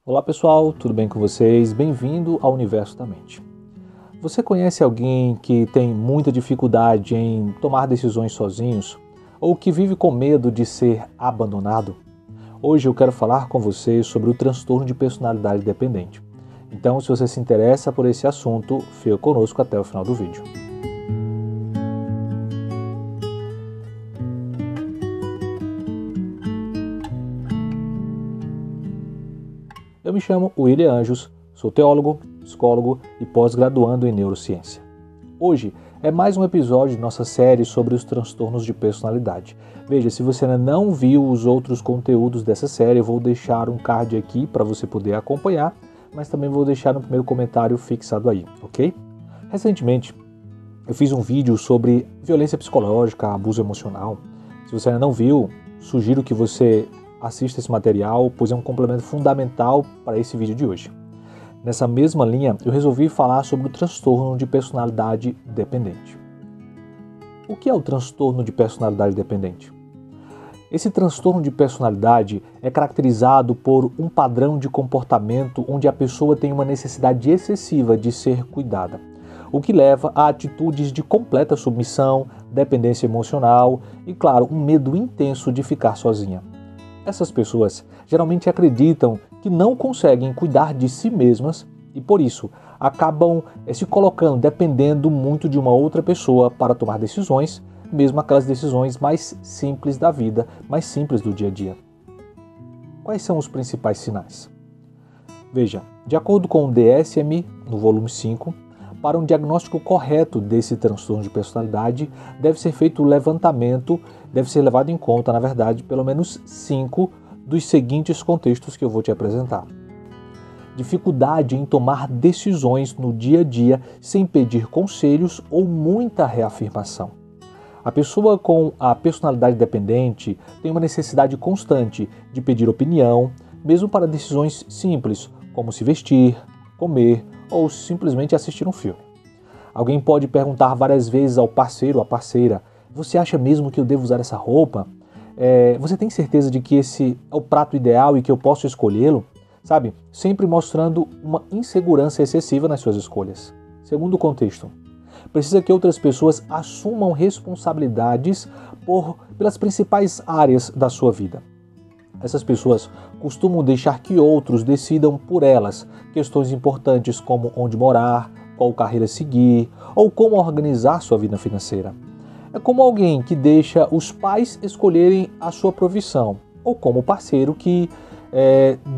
Olá pessoal, tudo bem com vocês? Bem-vindo ao Universo da Mente. Você conhece alguém que tem muita dificuldade em tomar decisões sozinhos ou que vive com medo de ser abandonado? Hoje eu quero falar com você sobre o transtorno de personalidade dependente. Então, se você se interessa por esse assunto, fique conosco até o final do vídeo. Eu me chamo William Anjos, sou teólogo, psicólogo e pós-graduando em neurociência. Hoje é mais um episódio de nossa série sobre os transtornos de personalidade. Veja, se você ainda não viu os outros conteúdos dessa série, eu vou deixar um card aqui para você poder acompanhar, mas também vou deixar no primeiro comentário fixado aí, ok? Recentemente, eu fiz um vídeo sobre violência psicológica, abuso emocional. Se você ainda não viu, sugiro que você assista esse material, pois é um complemento fundamental para esse vídeo de hoje. Nessa mesma linha, eu resolvi falar sobre o transtorno de personalidade dependente. O que é o transtorno de personalidade dependente? Esse transtorno de personalidade é caracterizado por um padrão de comportamento onde a pessoa tem uma necessidade excessiva de ser cuidada, o que leva a atitudes de completa submissão, dependência emocional e, claro, um medo intenso de ficar sozinha. Essas pessoas geralmente acreditam que não conseguem cuidar de si mesmas e, por isso, acabam se colocando dependendo muito de uma outra pessoa para tomar decisões, mesmo aquelas decisões mais simples da vida, mais simples do dia a dia. Quais são os principais sinais? Veja, de acordo com o DSM, no volume 5, para um diagnóstico correto desse transtorno de personalidade, deve ser feito o levantamento, deve ser levado em conta, na verdade, pelo menos 5 dos seguintes contextos que eu vou te apresentar. Dificuldade em tomar decisões no dia a dia sem pedir conselhos ou muita reafirmação. A pessoa com a personalidade dependente tem uma necessidade constante de pedir opinião, mesmo para decisões simples, como se vestir, comer ou simplesmente assistir um filme. Alguém pode perguntar várias vezes ao parceiro ou à parceira: você acha mesmo que eu devo usar essa roupa? Você tem certeza de que esse é o prato ideal e que eu posso escolhê-lo? Sabe? Sempre mostrando uma insegurança excessiva nas suas escolhas. Segundo contexto, precisa que outras pessoas assumam responsabilidades pelas principais áreas da sua vida. Essas pessoas costumam deixar que outros decidam por elas questões importantes como onde morar, qual carreira seguir ou como organizar sua vida financeira. É como alguém que deixa os pais escolherem a sua profissão, ou como parceiro que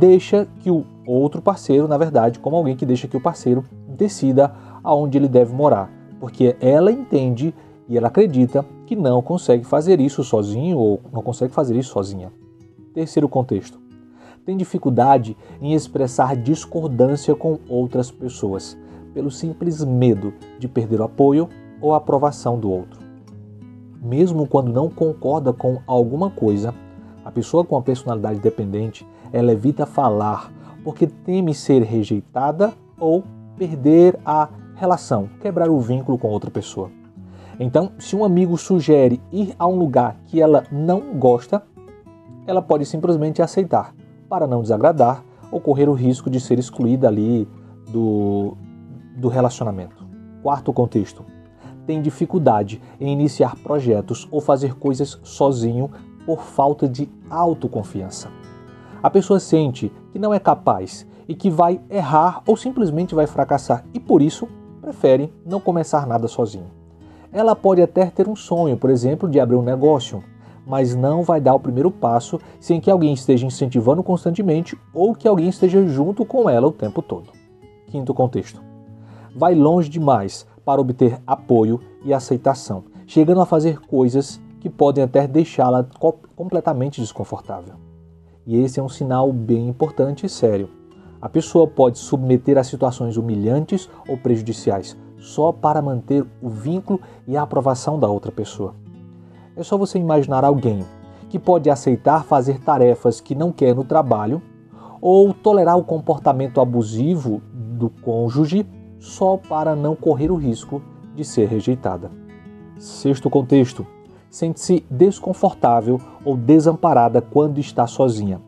deixa que o outro parceiro, na verdade, como alguém que deixa que o parceiro decida aonde ele deve morar, porque ela entende e ela acredita que não consegue fazer isso sozinho ou não consegue fazer isso sozinha. Terceiro contexto, tem dificuldade em expressar discordância com outras pessoas, pelo simples medo de perder o apoio ou a aprovação do outro. Mesmo quando não concorda com alguma coisa, a pessoa com a personalidade dependente, ela evita falar porque teme ser rejeitada ou perder a relação, quebrar o vínculo com outra pessoa. Então, se um amigo sugere ir a um lugar que ela não gosta, ela pode simplesmente aceitar, para não desagradar ou correr o risco de ser excluída ali do relacionamento. Quarto contexto, tem dificuldade em iniciar projetos ou fazer coisas sozinho por falta de autoconfiança. A pessoa sente que não é capaz e que vai errar ou simplesmente vai fracassar e por isso prefere não começar nada sozinho. Ela pode até ter um sonho, por exemplo, de abrir um negócio, mas não vai dar o primeiro passo sem que alguém esteja incentivando constantemente ou que alguém esteja junto com ela o tempo todo. Quinto contexto, vai longe demais para obter apoio e aceitação, chegando a fazer coisas que podem até deixá-la completamente desconfortável. E esse é um sinal bem importante e sério. A pessoa pode submeter a situações humilhantes ou prejudiciais só para manter o vínculo e a aprovação da outra pessoa. É só você imaginar alguém que pode aceitar fazer tarefas que não quer no trabalho ou tolerar o comportamento abusivo do cônjuge só para não correr o risco de ser rejeitada. Sexto contexto, sente-se desconfortável ou desamparada quando está sozinha,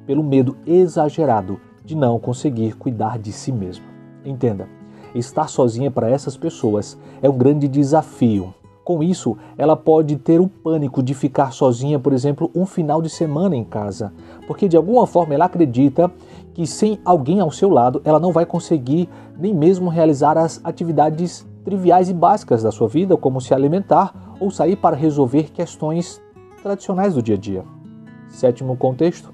pelo medo exagerado de não conseguir cuidar de si mesma. Entenda, estar sozinha para essas pessoas é um grande desafio. Com isso, ela pode ter o pânico de ficar sozinha, por exemplo, um final de semana em casa, porque de alguma forma ela acredita que sem alguém ao seu lado ela não vai conseguir nem mesmo realizar as atividades triviais e básicas da sua vida, como se alimentar ou sair para resolver questões tradicionais do dia a dia. Sétimo contexto: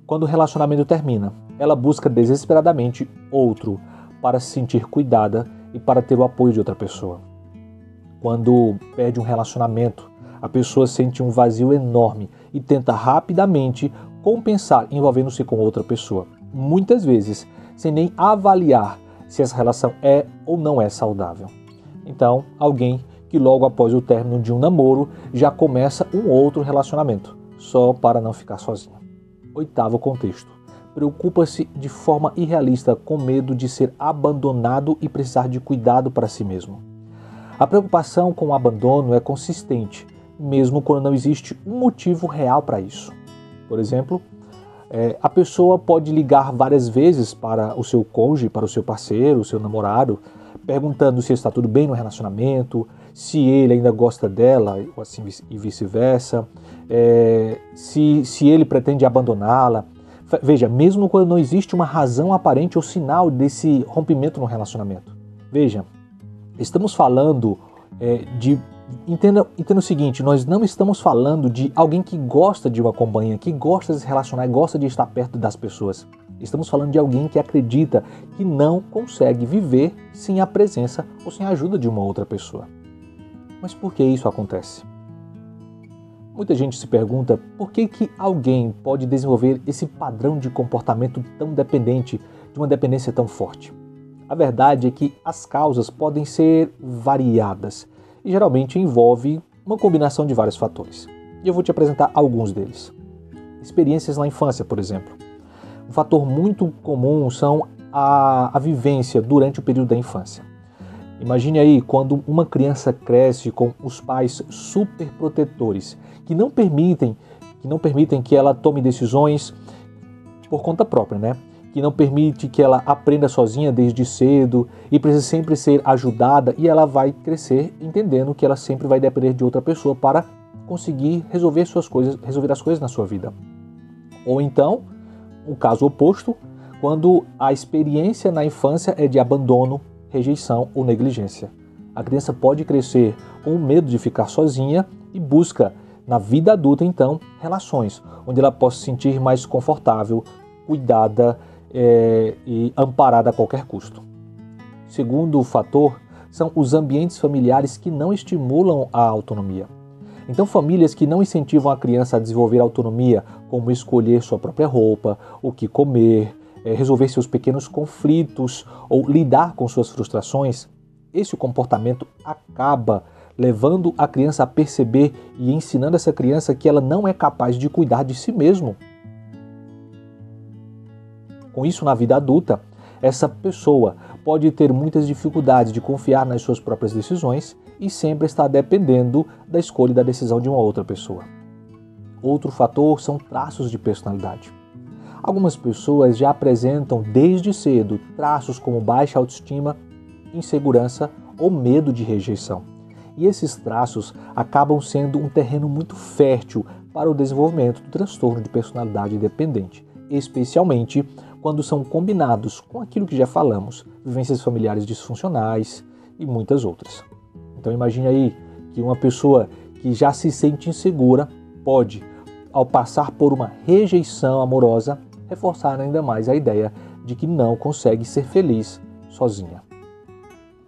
quando o relacionamento termina, ela busca desesperadamente outro para se sentir cuidada e para ter o apoio de outra pessoa. Quando perde um relacionamento, a pessoa sente um vazio enorme e tenta rapidamente compensar envolvendo-se com outra pessoa, muitas vezes sem nem avaliar se essa relação é ou não é saudável. Então, alguém que logo após o término de um namoro já começa um outro relacionamento, só para não ficar sozinha. Oitavo contexto: preocupa-se de forma irrealista com medo de ser abandonado e precisar de cuidado para si mesmo. A preocupação com o abandono é consistente, mesmo quando não existe um motivo real para isso. Por exemplo, a pessoa pode ligar várias vezes para o seu cônjuge, para o seu parceiro, o seu namorado, perguntando se está tudo bem no relacionamento, se ele ainda gosta dela, ou assim e vice-versa, se ele pretende abandoná-la. Veja, mesmo quando não existe uma razão aparente ou sinal desse rompimento no relacionamento. Veja, estamos falando Entenda o seguinte, nós não estamos falando de alguém que gosta de uma companhia, que gosta de se relacionar, gosta de estar perto das pessoas. Estamos falando de alguém que acredita que não consegue viver sem a presença ou sem a ajuda de uma outra pessoa. Mas por que isso acontece? Muita gente se pergunta por que alguém pode desenvolver esse padrão de comportamento tão dependente, de uma dependência tão forte. A verdade é que as causas podem ser variadas e geralmente envolve uma combinação de vários fatores. E eu vou te apresentar alguns deles. Experiências na infância, por exemplo. Um fator muito comum são a vivência durante o período da infância. Imagine aí quando uma criança cresce com os pais super protetores, que não permitem que ela tome decisões por conta própria, né? Que não permite que ela aprenda sozinha desde cedo e precisa sempre ser ajudada, e ela vai crescer entendendo que ela sempre vai depender de outra pessoa para conseguir resolver as coisas na sua vida. Ou então, o caso oposto, quando a experiência na infância é de abandono, rejeição ou negligência. A criança pode crescer com medo de ficar sozinha e busca, na vida adulta então, relações onde ela possa se sentir mais confortável, cuidada e amparada a qualquer custo. Segundo fator são os ambientes familiares que não estimulam a autonomia. Então, famílias que não incentivam a criança a desenvolver autonomia, como escolher sua própria roupa, o que comer, resolver seus pequenos conflitos ou lidar com suas frustrações, esse comportamento acaba levando a criança a perceber e ensinando essa criança que ela não é capaz de cuidar de si mesma. Com isso, na vida adulta, essa pessoa pode ter muitas dificuldades de confiar nas suas próprias decisões e sempre está dependendo da escolha e da decisão de uma outra pessoa. Outro fator são traços de personalidade. Algumas pessoas já apresentam desde cedo traços como baixa autoestima, insegurança ou medo de rejeição. E esses traços acabam sendo um terreno muito fértil para o desenvolvimento do transtorno de personalidade dependente, especialmente quando são combinados com aquilo que já falamos, vivências familiares disfuncionais e muitas outras. Então imagine aí que uma pessoa que já se sente insegura pode, ao passar por uma rejeição amorosa, reforçar ainda mais a ideia de que não consegue ser feliz sozinha.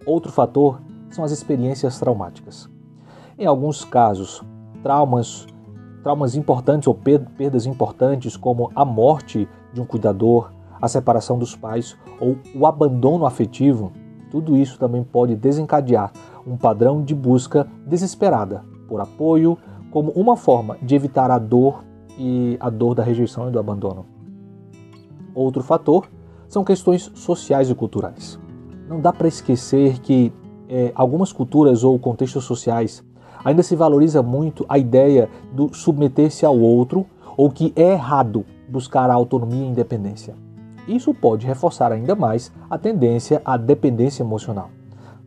Outro fator são as experiências traumáticas. Em alguns casos, traumas importantes ou perdas importantes, como a morte de um cuidador, a separação dos pais ou o abandono afetivo, tudo isso também pode desencadear um padrão de busca desesperada por apoio, como uma forma de evitar a dor da rejeição e do abandono. Outro fator são questões sociais e culturais. Não dá para esquecer que algumas culturas ou contextos sociais ainda se valoriza muito a ideia do submeter-se ao outro, ou que é errado buscar a autonomia e a independência. Isso pode reforçar ainda mais a tendência à dependência emocional.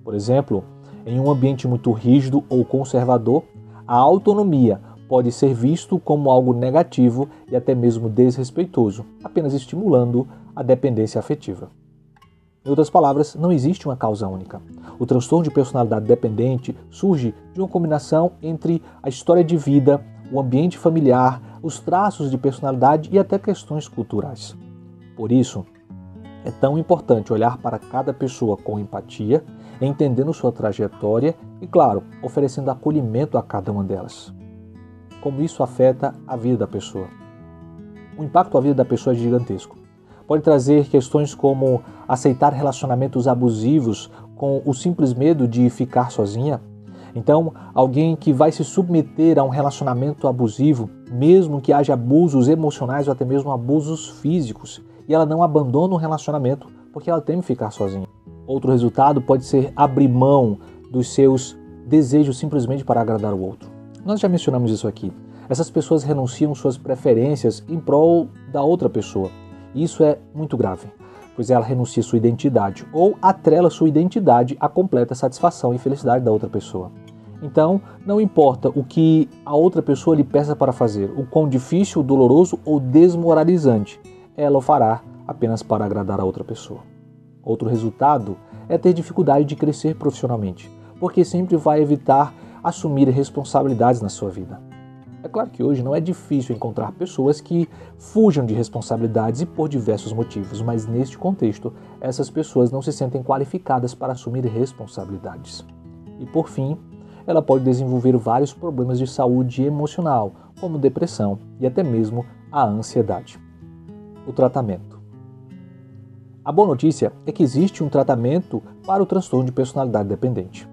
Por exemplo, em um ambiente muito rígido ou conservador, a autonomia pode ser visto como algo negativo e até mesmo desrespeitoso, apenas estimulando a dependência afetiva. Em outras palavras, não existe uma causa única. O transtorno de personalidade dependente surge de uma combinação entre a história de vida, o ambiente familiar, os traços de personalidade e até questões culturais. Por isso, é tão importante olhar para cada pessoa com empatia, entendendo sua trajetória e, claro, oferecendo acolhimento a cada uma delas. Como isso afeta a vida da pessoa. O impacto à vida da pessoa é gigantesco. Pode trazer questões como aceitar relacionamentos abusivos com o simples medo de ficar sozinha. Então, alguém que vai se submeter a um relacionamento abusivo, mesmo que haja abusos emocionais ou até mesmo abusos físicos, e ela não abandona o relacionamento porque ela teme ficar sozinha. Outro resultado pode ser abrir mão dos seus desejos simplesmente para agradar o outro. Nós já mencionamos isso aqui. Essas pessoas renunciam suas preferências em prol da outra pessoa. E isso é muito grave, pois ela renuncia sua identidade ou atrela sua identidade à completa satisfação e felicidade da outra pessoa. Então, não importa o que a outra pessoa lhe peça para fazer, o quão difícil, doloroso ou desmoralizante, ela o fará apenas para agradar a outra pessoa. Outro resultado é ter dificuldade de crescer profissionalmente, porque sempre vai evitar assumir responsabilidades na sua vida. É claro que hoje não é difícil encontrar pessoas que fujam de responsabilidades e por diversos motivos, mas neste contexto, essas pessoas não se sentem qualificadas para assumir responsabilidades. E por fim, ela pode desenvolver vários problemas de saúde emocional, como depressão e até mesmo a ansiedade. O tratamento. A boa notícia é que existe um tratamento para o transtorno de personalidade dependente.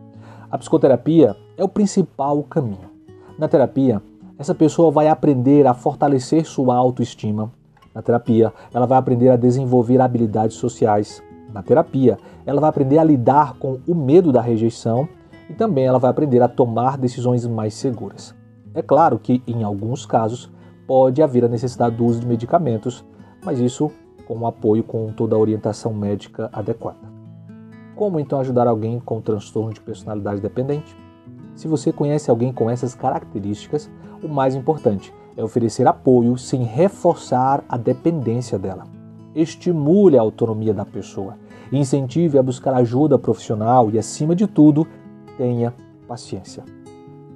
A psicoterapia é o principal caminho. Na terapia, essa pessoa vai aprender a fortalecer sua autoestima. Na terapia, ela vai aprender a desenvolver habilidades sociais. Na terapia, ela vai aprender a lidar com o medo da rejeição e também ela vai aprender a tomar decisões mais seguras. É claro que, em alguns casos, pode haver a necessidade do uso de medicamentos, mas isso com o apoio com toda a orientação médica adequada. Como então ajudar alguém com transtorno de personalidade dependente? Se você conhece alguém com essas características, o mais importante é oferecer apoio sem reforçar a dependência dela. Estimule a autonomia da pessoa, incentive a buscar ajuda profissional e, acima de tudo, tenha paciência.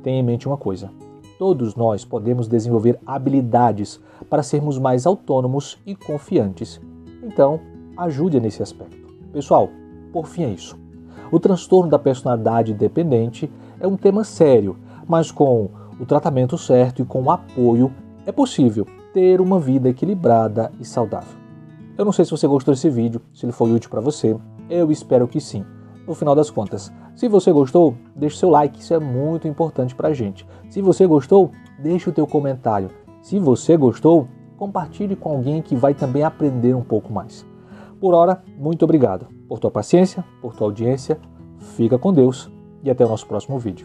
Tenha em mente uma coisa: todos nós podemos desenvolver habilidades para sermos mais autônomos e confiantes. Então, ajude nesse aspecto. Pessoal, por fim é isso. O transtorno da personalidade dependente é um tema sério, mas com o tratamento certo e com o apoio é possível ter uma vida equilibrada e saudável. Eu não sei se você gostou desse vídeo, se ele foi útil para você, eu espero que sim. No final das contas, se você gostou, deixe seu like, isso é muito importante para a gente. Se você gostou, deixe o teu comentário. Se você gostou, compartilhe com alguém que vai também aprender um pouco mais. Por hora, muito obrigado por tua paciência, por tua audiência. Fica com Deus e até o nosso próximo vídeo.